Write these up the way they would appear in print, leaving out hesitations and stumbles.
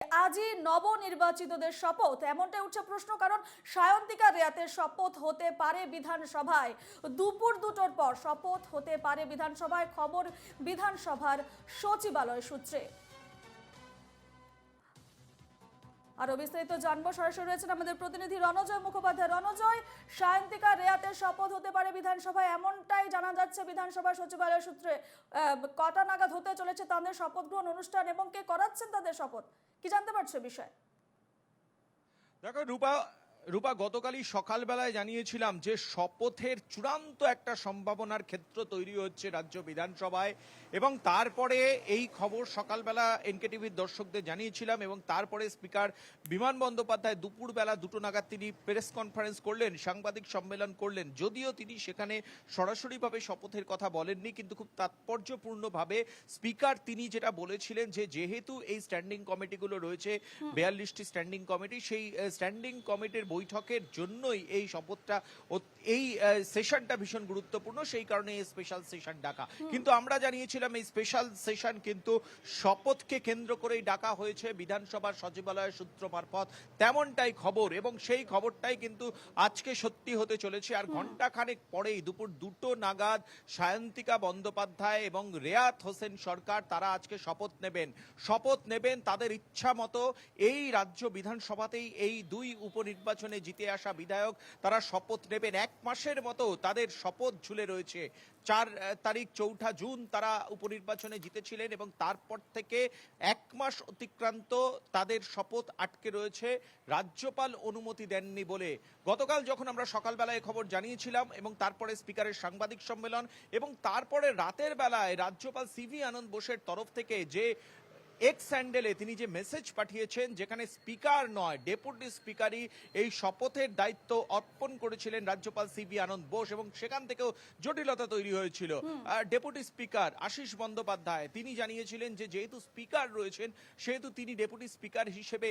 আজই নবনির্বাচিতদের শপথ, এমনটাই উঠছে প্রশ্ন। কারণ সায়ন্তিকা রেয়াতের শপথ হতে পারে বিধানসভায় দুপুর 2টোর পর। শপথ হতে পারে বিধানসভায়, খবর বিধানসভার সচিবালয় সূত্রে। আরো বিস্তারিত জানবো, সরাসরি রয়েছেন আমাদের প্রতিনিধি রণজয় মুখোপাধ্যায়। রণজয়, সায়ন্তিকা রেয়াতের শপথ হতে পারে বিধানসভায়, এমনটাই জানা যাচ্ছে বিধানসভা সচিবালয় সূত্রে। কটা নাগাদ হতে চলেছে তাদের শপথ গ্রহণ অনুষ্ঠান এবং কে করাচ্ছেন তাদের শপথ, কি জানতে পারছো বিষয়? দেখো রূপা, গতকালই সকালবেলায় জানিয়েছিলাম যে শপথের চূড়ান্ত একটা সম্ভাবনার ক্ষেত্র তৈরি হচ্ছে রাজ্য বিধানসভায়, এবং তারপরে এই খবর সকালবেলা এনকেটিভির দর্শকদের জানিয়েছিলাম, এবং তারপরে স্পিকার বিমান বন্দ্যোপাধ্যায় দুপুরবেলা 2টো নাগাদ তিনি প্রেস কনফারেন্স করলেন, সাংবাদিক সম্মেলন করলেন। যদিও তিনি সেখানে সরাসরিভাবে শপথের কথা বলেননি, কিন্তু খুব তাৎপর্যপূর্ণভাবে স্পিকার তিনি যেটা বলেছিলেন যে যেহেতু এই স্ট্যান্ডিং কমিটিগুলো রয়েছে, 42টি স্ট্যান্ডিং কমিটি, সেই স্ট্যান্ডিং কমিটির বৈঠকের জন্যই এই শপথটা, এই সেশনটা ভীষণ গুরুত্বপূর্ণ, সেই কারণে এই স্পেশাল সেশন ডাকা। কিন্তু আমরা জানিয়েছিলাম এই স্পেশাল সেশন কিন্তু শপথকে কেন্দ্র করেই ডাকা হয়েছে বিধানসভার সচিবালয়ের সূত্র মারফত, তেমনটাই খবর, এবং সেই খবরটাই কিন্তু আজকে সত্যি হতে চলেছে। আর ঘণ্টাখানেক পরেই দুপুর 2টো নাগাদ সায়ন্তিকা বন্দ্যোপাধ্যায় এবং রেয়াত হোসেন সরকার তারা আজকে শপথ নেবেন তাদের ইচ্ছা মতো। এই রাজ্য বিধানসভাতেই এই 2 উপনির্বাচনে জিতে আসা বিধায়ক তারা শপথ নেবেন। 1 মাসের মতো তাদের শপথ ঝুলে রয়েছে। 4 তারিখ 4 জুন তারা উপনির্বাচনে জিতেছিলেন, এবং তারপর থেকে 1 মাস অতিক্রান্ত তাদের শপথ আটকে রয়েছে, রাজ্যপাল অনুমতি দেননি বলে। গতকাল যখন আমরা সকালবেলায় খবর জানিয়েছিলাম, এবং তারপরে স্পিকারের সাংবাদিক সম্মেলন, এবং তারপরে রাতের বেলায় রাজ্যপাল সিভি আনন্দ বোসের তরফ থেকে যে এক্স স্যান্ডেলে তিনি যে মেসেজ পাঠিয়েছেন, যেখানে স্পিকার নয় ডেপুটি স্পিকারই এই শপথের দায়িত্ব অর্পণ করেছিলেন রাজ্যপাল সিভি আনন্দ বোস, এবং সেখান থেকেও জটিলতা তৈরি হয়েছিল। ডেপুটি স্পিকার আশিস বন্দ্যোপাধ্যায় তিনি জানিয়েছিলেন যে যেহেতু স্পিকার রয়েছেন, সেহেতু তিনি ডেপুটি স্পিকার হিসেবে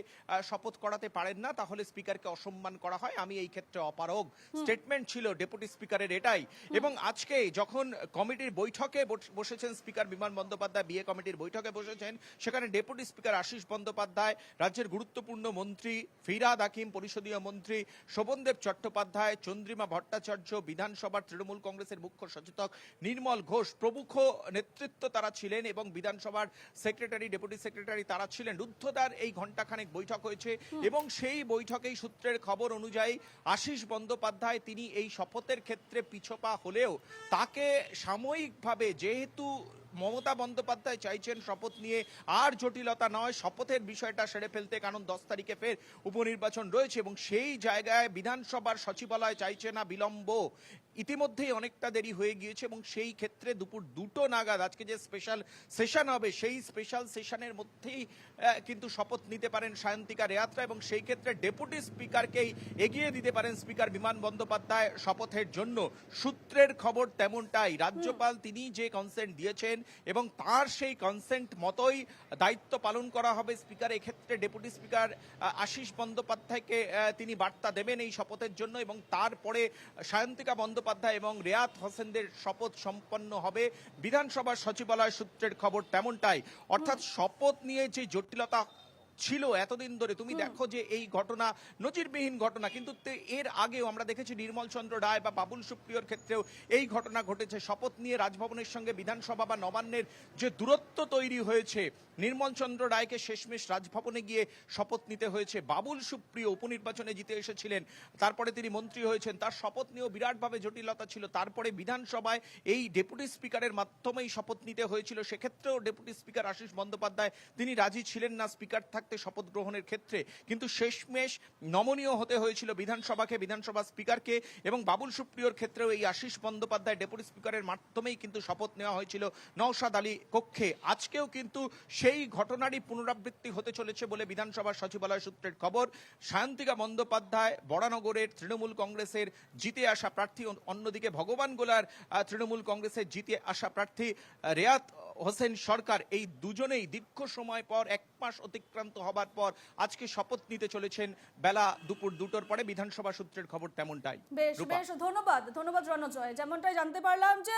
শপথ করাতে পারেন না, তাহলে স্পিকারকে অসম্মান করা হয়, আমি এই ক্ষেত্রে অপারগ। স্টেটমেন্ট ছিল ডেপুটি স্পিকারের এটাই। এবং আজকে যখন কমিটির বৈঠকে বসেছেন স্পিকার বিমান বন্দ্যোপাধ্যায়, বিএ কমিটির বৈঠকে বসেছেন, সেখানে ডেপুটি স্পিকার আশিস বন্দ্যোপাধ্যায়, রাজ্যের গুরুত্বপূর্ণ মন্ত্রী ফিরহাদ হাকিম, পরিষদীয় মন্ত্রী শোভনদেব চট্টোপাধ্যায়, চন্দ্রিমা ভট্টাচার্য, বিধানসভার তৃণমূল কংগ্রেসের মুখ্য সচেতক নির্মল ঘোষ প্রমুখ নেতৃত্ব তারা ছিলেন, এবং বিধানসভার সেক্রেটারি, ডেপুটি সেক্রেটারি তারা ছিলেন। রুদ্ধদ্বার এই ঘণ্টাখানেক বৈঠক হয়েছে, এবং সেই বৈঠকেই সূত্রের খবর অনুযায়ী আশিস বন্দ্যোপাধ্যায় তিনি এই শপথের ক্ষেত্রে পিছপা হলেও তাকে সাময়িকভাবে, যেহেতু মমতা বন্দ্যোপাধ্যায় চাইছেন শপথ নিয়ে আর জটিলতা নয়, শপথের বিষয়টা সেরে ফেলতে, কারণ 10 তারিখে ফের উপনির্বাচন রয়েছে, এবং সেই জায়গায় বিধানসভার সচিবালয় চাইছে না বিলম্ব। ইতিমধ্যেই অনেকটা দেরি হয়ে গিয়েছে, এবং সেই ক্ষেত্রে দুপুর 2টো নাগাদ আজকে যে স্পেশাল সেশন হবে, সেই স্পেশাল সেশনের মধ্যেই কিন্তু শপথ নিতে পারেন সায়ন্তিকা রেয়াতরা, এবং সেই ক্ষেত্রে ডেপুটি স্পিকারকেই এগিয়ে দিতে পারেন স্পিকার বিমান বন্দ্যোপাধ্যায় শপথের জন্য। সূত্রের খবর তেমনটাই, রাজ্যপাল তিনি যে কনসেন্ট দিয়েছেন এবং তার সেই কনসেন্ট মতোই দায়িত্ব পালন করা হবে স্পিকার। এক্ষেত্রে ডেপুটি স্পিকার আশিস বন্দ্যোপাধ্যায়কে তিনি বার্তা দেবেন এই শপথের জন্য, এবং তারপরে সায়ন্তিকা বন্দ্যোপাধ্যায় এবং রেয়াত হোসেনদের শপথ সম্পন্ন হবে। বিধানসভার সচিবালয় সূত্রের খবর তেমনটাই। অর্থাৎ শপথ নিয়ে যে জটিলতা ছিল এতদিন ধরে, তুমি দেখো যে এই ঘটনা নজিরবিহীন ঘটনা, কিন্তু এর আগেও আমরা দেখেছি নির্মল চন্দ্র রায় বা বাবুল সুপ্রিয়র ক্ষেত্রেও এই ঘটনা ঘটেছে। শপথ নিয়ে রাজভবনের সঙ্গে বিধানসভা বা নবান্নের যে দূরত্ব তৈরি হয়েছে, নির্মল চন্দ্র রায়কে শেষমেশ রাজভবনে গিয়ে শপথ নিতে হয়েছে। বাবুল সুপ্রিয় উপনির্বাচনে জিতে এসেছিলেন, তারপরে তিনি মন্ত্রী হয়েছেন, তার শপথ নিয়েও বিরাটভাবে জটিলতা ছিল। তারপরে বিধানসভায় এই ডেপুটি স্পিকারের মাধ্যমেই শপথ নিতে হয়েছিল, সেক্ষেত্রেও ডেপুটি স্পিকার আশিস বন্দ্যোপাধ্যায় তিনি রাজি ছিলেন না স্পিকার থাকতে শপথ গ্রহণের ক্ষেত্রে, কিন্তু শেষমেশ নমনীয় হতে হয়েছিল বিধানসভাকে, বিধানসভা স্পিকারকে, এবং বাবুল সুপ্রিয়র ক্ষেত্রেও এই আশিস বন্দ্যোপাধ্যায় ডেপুটি স্পিকারের মাধ্যমেই কিন্তু শপথ নেওয়া হয়েছিল নওশাদ আলী কক্ষে। আজকেও কিন্তু সেই ঘটনারই পুনরাবৃত্তি হতে চলেছে বলে বিধানসভার সচিবালয় সূত্রের খবর। সায়ন্তিকা বন্দ্যোপাধ্যায় বরানগরের তৃণমূল কংগ্রেসের জিতে আসা প্রার্থী, অন্যদিকে ভগবান গোলার তৃণমূল কংগ্রেসের জিতে আসা প্রার্থী রেয়াত হোসেন সরকার, এই দুজনেই দীর্ঘ সময় পর 1 মাস অতিক্রান্ত হবার পর আজকে শপথ নিতে চলেছেন বেলা দুপুর 2টোর পরে। বিধানসভা সূত্রের খবর তেমনটাই। বেশ রূপা। বেশ ধন্যবাদ রণজয়। যেমনটাই জানতে পারলাম যে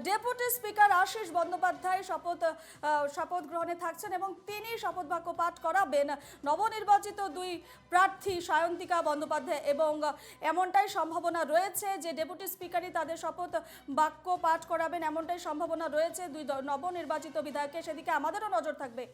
ডেপুটি স্পিকার আশিস বন্দ্যোপাধ্যায় শপথ গ্রহণে থাকছেন এবং তিনি শপথ বাক্য পাঠ করাবেন নবনির্বাচিত দুই প্রার্থী সায়ন্তিকা বন্দ্যোপাধ্যায়, এবং এমনটাই সম্ভাবনা রয়েছে যে ডেপুটি স্পিকারই তাদের শপথ বাক্য পাঠ করাবেন, এমনটাই সম্ভাবনা রয়েছে দুই নবনির্বাচিত বিধায়কের। সেদিকে আমাদেরও নজর থাকবে।